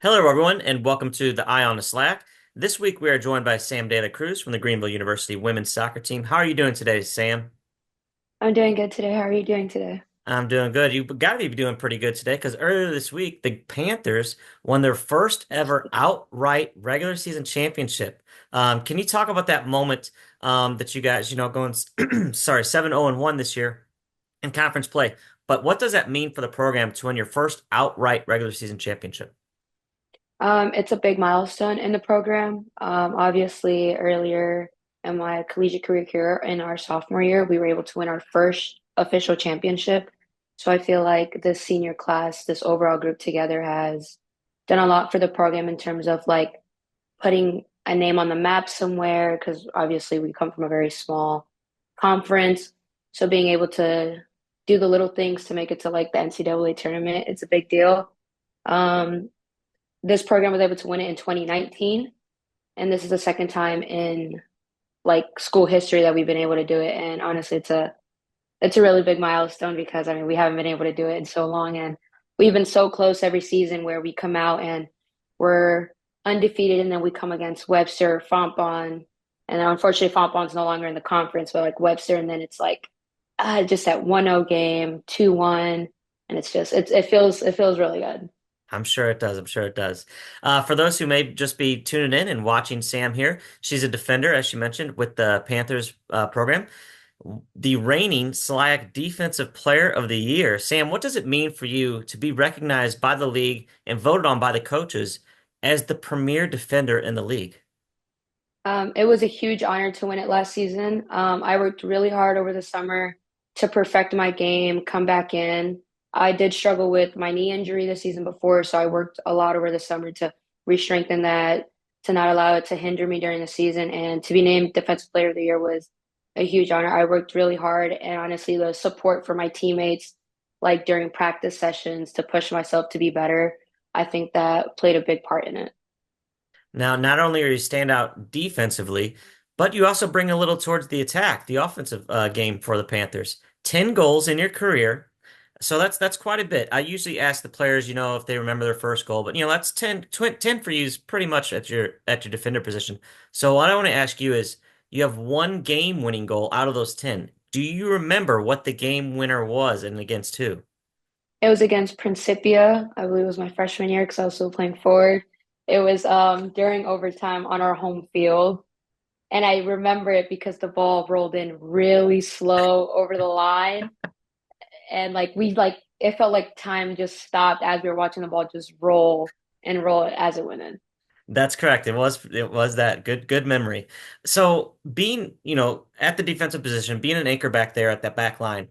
Hello, everyone, and welcome to the Eye on the SLIAC. This week, we are joined by Sam De La Cruz from the Greenville University women's soccer team. How are you doing today, Sam? I'm doing good today. How are you doing today? I'm doing good. You've got to be doing pretty good today because earlier this week, the Panthers won their first ever outright regular season championship. Can you talk about that moment that you guys, going, sorry, 7-0-1 this year in conference play? But what does that mean for the program to win your first outright regular season championship? It's a big milestone in the program. Obviously, earlier in my collegiate career here in our sophomore year, we were able to win our first official championship. So I feel like this senior class, this overall group together has done a lot for the program in terms of like putting a name on the map somewhere, because obviously we come from a very small conference. So being able to do the little things to make it to like the NCAA tournament, it's a big deal. Um, this program was able to win it in 2019, and this is the second time in like school history that we've been able to do it. And honestly, it's a really big milestone because I mean we haven't been able to do it in so long, and we've been so close every season where we come out and we're undefeated, and then we come against Webster, Fontbonne, and then unfortunately Fontbonne's no longer in the conference, but like Webster, and then it's like just that 1-0 game, 2-1, and it feels really good. I'm sure it does. I'm sure it does. For those who may just be tuning in and watching Sam here, she's a defender, as she mentioned, with the Panthers program, the reigning SLIAC Defensive Player of the Year. Sam, what does it mean for you to be recognized by the league and voted on by the coaches as the premier defender in the league? It was a huge honor to win it last season. I worked really hard over the summer to perfect my game, come back in. I did struggle with my knee injury the season before, so I worked a lot over the summer to re-strengthen that, to not allow it to hinder me during the season. And to be named Defensive Player of the Year was a huge honor. I worked really hard, and honestly, the support for my teammates, like during practice sessions to push myself to be better, I think that played a big part in it. Now, not only are you stand out defensively, but you also bring a little towards the attack, the offensive game for the Panthers. 10 goals in your career. So that's quite a bit. I usually ask the players, if they remember their first goal, but that's 10 for you is pretty much at your defender position. So what I want to ask you is you have one game-winning goal out of those 10. Do you remember what the game winner was and against who? It was against Principia. I believe it was my freshman year because I was still playing forward. It was during overtime on our home field. And I remember it because the ball rolled in really slow over the line. And like it felt like time just stopped as we were watching the ball just roll and roll as it went in. That's correct. It was that good memory. So being, at the defensive position, being an anchor back there at that back line,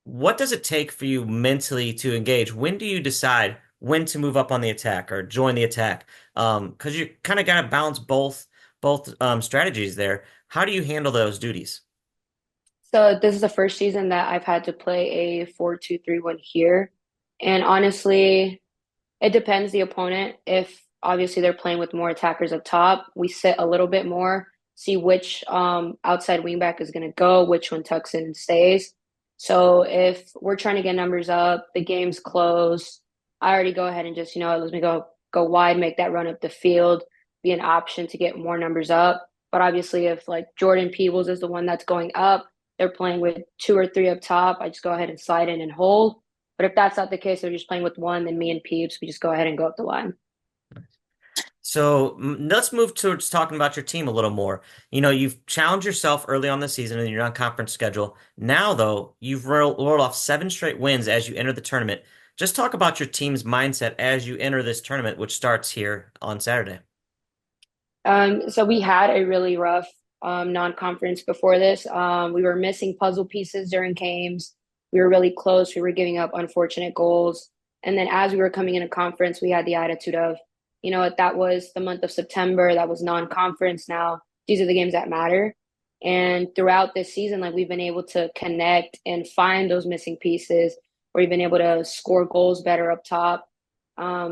what does it take for you mentally to engage? When do you decide when to move up on the attack or join the attack? Because you kind of got to balance both strategies there. How do you handle those duties? So this is the first season that I've had to play a 4-2-3-1 here. And honestly, it depends the opponent. If obviously they're playing with more attackers up top, we sit a little bit more, see which outside wingback is going to go, which one tucks in and stays. So if we're trying to get numbers up, the game's close, I already go ahead and just, let me go wide, make that run up the field, be an option to get more numbers up. But obviously if like Jordan Peebles is the one that's going up, they're playing with two or three up top, I just go ahead and slide in and hold. But if that's not the case, they're just playing with one, then me and Peeps, we just go ahead and go up the line. So let's move towards talking about your team a little more. You've challenged yourself early on the season in your non-conference schedule. Now, though, you've rolled off 7 straight wins as you enter the tournament. Just talk about your team's mindset as you enter this tournament, which starts here on Saturday. So we had a really rough non-conference before this. We were missing puzzle pieces during games. We were really close. We were giving up unfortunate goals. And then as we were coming into conference, we had the attitude of, you know what, that was the month of September. That was non-conference. Now these are the games that matter. And throughout this season, like we've been able to connect and find those missing pieces, where we've been able to score goals better up top.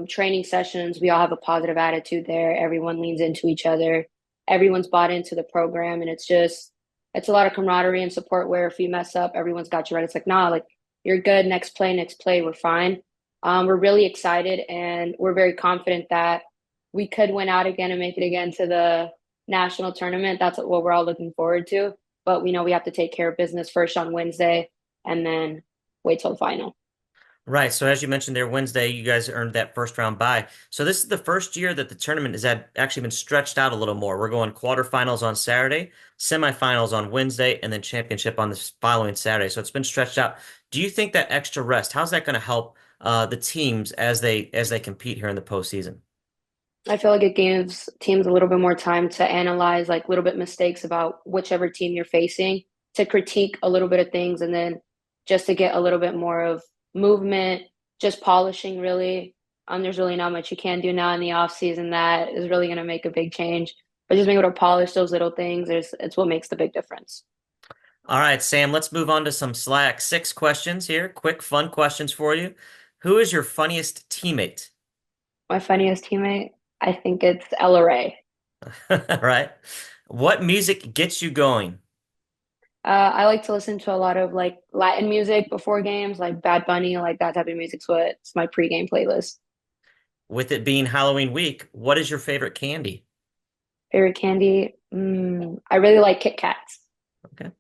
Training sessions, we all have a positive attitude there. Everyone leans into each other. Everyone's bought into the program, and it's a lot of camaraderie and support. Where if you mess up, everyone's got you right. It's like, nah, like you're good. Next play, we're fine. We're really excited and we're very confident that we could win out again and make it again to the national tournament. That's what we're all looking forward to. But we know we have to take care of business first on Wednesday and then wait till the final. Right. So as you mentioned there, Wednesday, you guys earned that first round bye. So this is the first year that the tournament has had actually been stretched out a little more. We're going quarterfinals on Saturday, semifinals on Wednesday, and then championship on the following Saturday. So it's been stretched out. Do you think that extra rest, how's that going to help the teams as they compete here in the postseason? I feel like it gives teams a little bit more time to analyze like little bit mistakes about whichever team you're facing, to critique a little bit of things, and then just to get a little bit more of movement, just polishing really. There's really not much you can do now in the off season that is really going to make a big change. But just being able to polish those little things, it's what makes the big difference. All right, Sam, let's move on to some Slack. 6 questions here, quick, fun questions for you. Who is your funniest teammate? My funniest teammate, I think it's Ella Ray. All right. What music gets you going? I like to listen to a lot of like Latin music before games, like Bad Bunny, like that type of music's what's my pregame playlist. With it being Halloween week, what is your favorite candy? Favorite candy? I really like Kit Kats. Okay.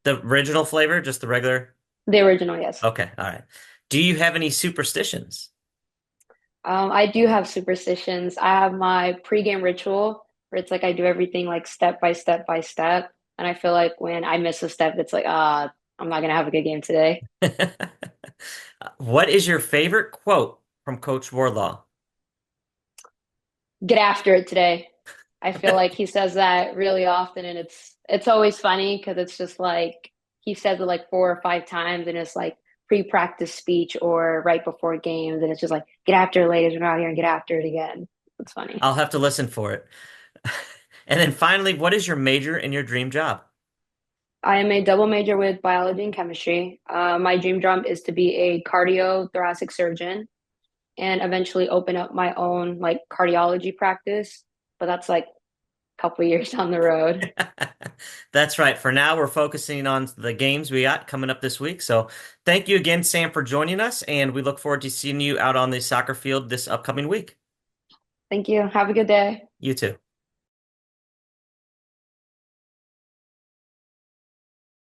The original flavor, just the regular? The original, yes. Okay, all right. Do you have any superstitions? I do have superstitions. I have my pregame ritual where it's like I do everything like step by step by step. And I feel like when I miss a step, it's like, I'm not gonna have a good game today. What is your favorite quote from Coach Wardlaw? Get after it today. I feel like he says that really often, and it's always funny because it's just like he says it like 4 or 5 times, and it's like pre-practice speech or right before games, and it's just like get after it, ladies, we're out here and get after it again. It's funny. I'll have to listen for it. And then finally, what is your major and your dream job? I am a double major with biology and chemistry. My dream job is to be a cardio thoracic surgeon and eventually open up my own like cardiology practice, but that's like a couple years down the road. That's right. For now, we're focusing on the games we got coming up this week. So thank you again, Sam, for joining us, and we look forward to seeing you out on the soccer field this upcoming week. Thank you. Have a good day. You too.